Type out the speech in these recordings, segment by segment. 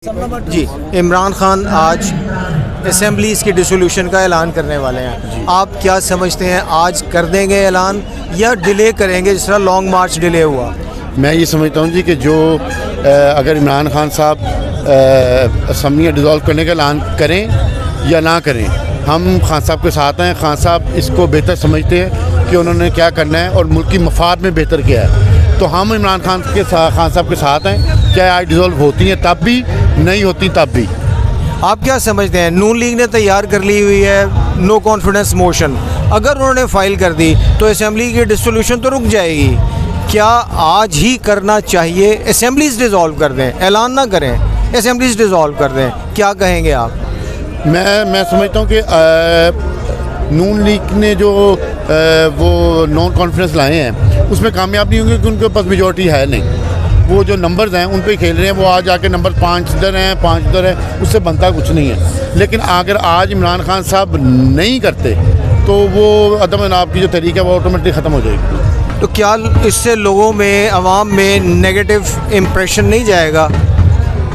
जी, इमरान खान आज असेंबलीज़ की डिसोल्यूशन का ऐलान करने वाले हैं। आप क्या समझते हैं, आज कर देंगे ऐलान या डिले करेंगे, जिस तरह लॉन्ग मार्च डिले हुआ? मैं ये समझता हूँ जी कि जो अगर इमरान खान साहब असम्बली डिज़ोल्व करने का ऐलान करें या ना करें, हम खान साहब के साथ हैं। खान साहब इसको बेहतर समझते हैं कि उन्होंने क्या करना है और मुल्क की मफाद में बेहतर किया है। तो हम इमरान खान साहब के साथ हैं, चाहे आज डिज़ोल्व होती हैं तब भी, नहीं होती तब भी। आप क्या समझते हैं, नून लीग ने तैयार कर ली हुई है नो कॉन्फिडेंस मोशन, अगर उन्होंने फ़ाइल कर दी तो असेंबली की डिसोल्यूशन तो रुक जाएगी। क्या आज ही करना चाहिए, असेंबलीज़ डिज़ोल्व कर दें, ऐलान ना करें, असेंबलीज़ डिज़ोल्व कर दें? क्या कहेंगे आप? मैं समझता हूँ कि नून लीग ने जो वो नॉन कॉन्फिडेंस लाए हैं उसमें कामयाब नहीं होंगे, क्योंकि उनके पास मेजॉरिटी है नहीं। वो जो नंबर्स हैं उन पे खेल रहे हैं। वो आज आके नंबर 5 इधर हैं, 5 इधर है, उससे बनता कुछ नहीं है। लेकिन अगर आज इमरान खान साहब नहीं करते तो वो अदम इनाफ की जो तरीक है वो ऑटोमेटिक ख़त्म हो जाएगी। तो क्या इससे लोगों में, आवाम में नेगेटिव इम्प्रेशन नहीं जाएगा?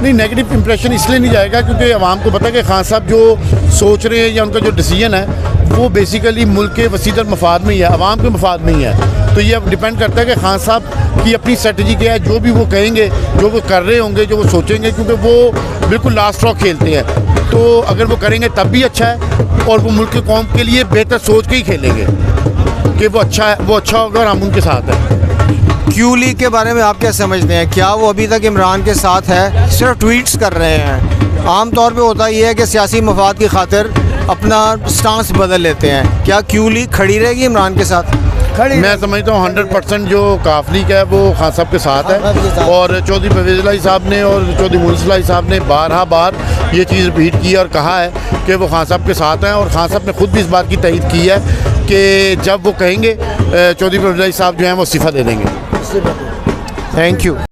नहीं, नेगेटिव इंप्रेशन इसलिए नहीं जाएगा क्योंकि आवाम को पता है कि खान साहब जो सोच रहे हैं या उनका जो डिसीजन है वो बेसिकली मुल्क के वसीदर मफाद में ही है, आवाम के मफाद में ही है। तो ये अब डिपेंड करता है कि खान साहब की अपनी स्ट्रेटजी क्या है, जो भी वो कहेंगे, जो वो कर रहे होंगे, जो वो सोचेंगे, क्योंकि वो बिल्कुल लास्ट स्ट्रोक खेलते हैं। तो अगर वो करेंगे तब भी अच्छा है और वो मुल्क की कौम के लिए बेहतर सोच के ही खेलेंगे कि वो अच्छा है, वो अच्छा होगा और हम उनके साथ हैं। क्यू लीग के बारे में आप क्या समझते हैं? क्या वो अभी तक इमरान के साथ है, सिर्फ ट्वीट्स कर रहे हैं? आम तौर पे होता ये है कि सियासी मफाद की खातिर अपना स्टांस बदल लेते हैं। क्या क्यू लीग खड़ी रहेगी इमरान के साथ? मैं समझता हूँ 100% जो काफ लीग है वो खान साहब के साथ है। और चौधरी परवेज़ इलाही साहब ने और चौधरी मुनसिर इलाही साहब ने बार ये चीज़ रिपीट की और कहा है कि वो खान साहब के साथ हैं। और खान साहब ने खुद भी इस बात की तईद की है कि जब वो कहेंगे चौधरी परवेज़ इलाही साहब जो हैं वो इस्तीफ़ा दे देंगे। Thank you.